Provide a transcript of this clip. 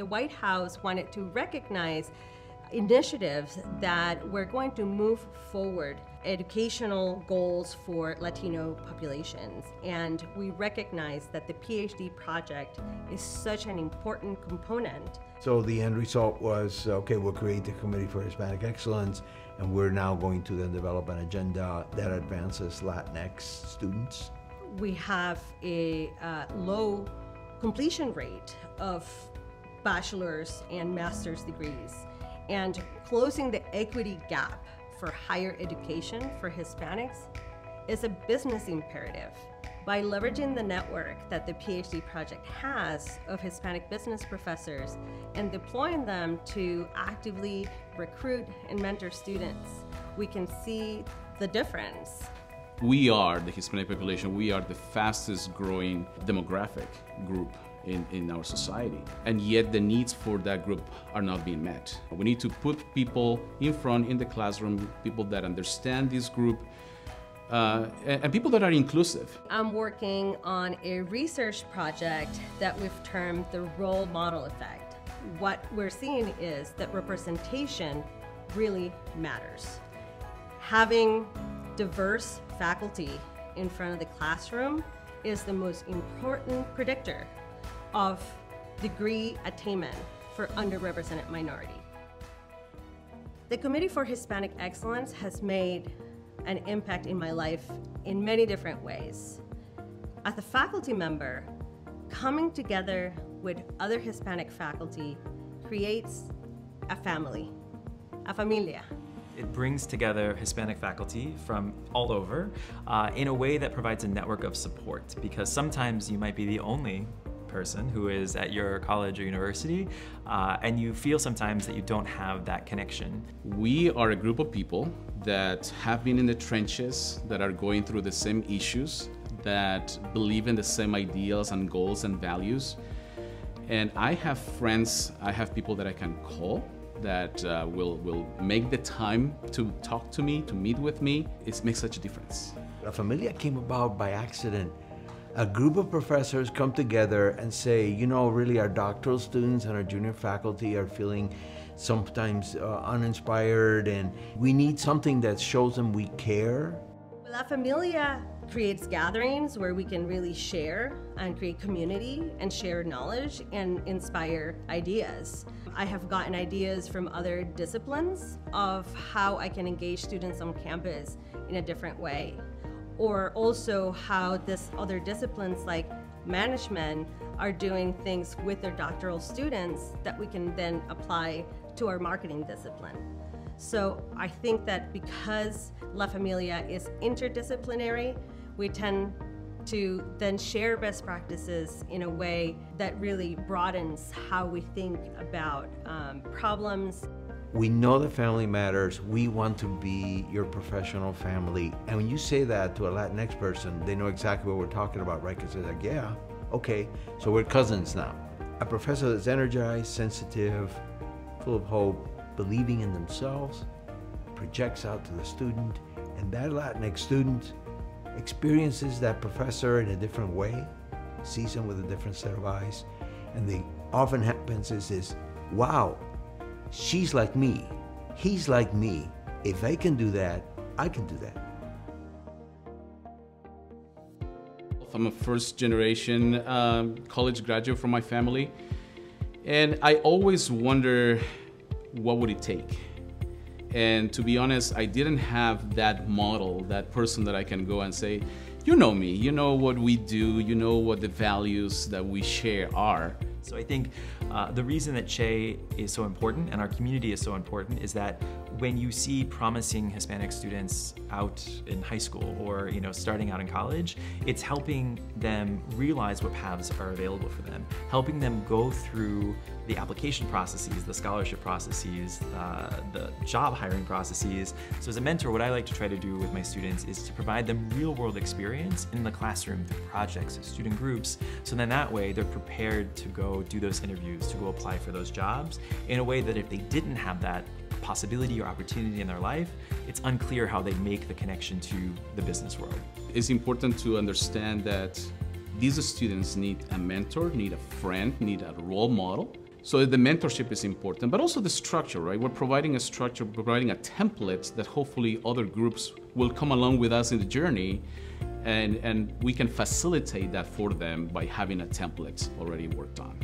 The White House wanted to recognize initiatives that were going to move forward educational goals for Latino populations. And we recognize that the PhD project is such an important component. So the end result was, okay, we'll create the Committee for Hispanic Excellence, and we're now going to then develop an agenda that advances Latinx students. We have a low completion rate of bachelor's and master's degrees, and closing the equity gap for higher education for Hispanics is a business imperative. By leveraging the network that the PhD project has of Hispanic business professors and deploying them to actively recruit and mentor students, we can see the difference. We are, the Hispanic population, we are the fastest growing demographic group in our society. And yet the needs for that group are not being met. We need to put people in front in the classroom, people that understand this group, and people that are inclusive. I'm working on a research project that we've termed the role model effect. What we're seeing is that representation really matters. Having diverse faculty in front of the classroom is the most important predictor of degree attainment for underrepresented minority. The Committee for Hispanic Excellence has made an impact in my life in many different ways. As a faculty member, coming together with other Hispanic faculty creates a family, a familia. It brings together Hispanic faculty from all over in a way that provides a network of support, because sometimes you might be the only person who is at your college or university, and you feel sometimes that you don't have that connection. We are a group of people that have been in the trenches, that are going through the same issues, that believe in the same ideals and goals and values. And I have friends, I have people that I can call that will make the time to talk to me, to meet with me. It makes such a difference. La Familia came about by accident. A group of professors come together and say, you know, really our doctoral students and our junior faculty are feeling sometimes uninspired, and we need something that shows them we care. La Familia creates gatherings where we can really share and create community and share knowledge and inspire ideas. I have gotten ideas from other disciplines of how I can engage students on campus in a different way, or also how this other disciplines like management are doing things with their doctoral students that we can then apply to our marketing discipline. So I think that because La Familia is interdisciplinary, we tend to then share best practices in a way that really broadens how we think about problems. We know that family matters. We want to be your professional family. And when you say that to a Latinx person, they know exactly what we're talking about, right? Because they're like, yeah, okay, so we're cousins now. A professor that's energized, sensitive, full of hope, believing in themselves, projects out to the student, and that Latinx student experiences that professor in a different way, sees him with a different set of eyes, and the often happens is this, wow, she's like me, he's like me. If they can do that, I can do that. I'm a first generation college graduate from my family, and I always wonder what would it take. And to be honest, I didn't have that model, that person that I can go and say, you know me, you know what we do, you know what the values that we share are. So I think the reason that Che is so important and our community is so important is that when you see promising Hispanic students out in high school or starting out in college, it's helping them realize what paths are available for them, helping them go through the application processes, the scholarship processes, the job hiring processes. So as a mentor, what I like to try to do with my students is to provide them real-world experience in the classroom through projects, student groups, so then that way they're prepared to go do those interviews, to go apply for those jobs in a way that if they didn't have that possibility or opportunity in their life, it's unclear how they make the connection to the business world. It's important to understand that these students need a mentor, need a friend, need a role model, So the mentorship is important, but also the structure, right? We're providing a structure, providing a template that hopefully other groups will come along with us in the journey, and we can facilitate that for them by having a template already worked on.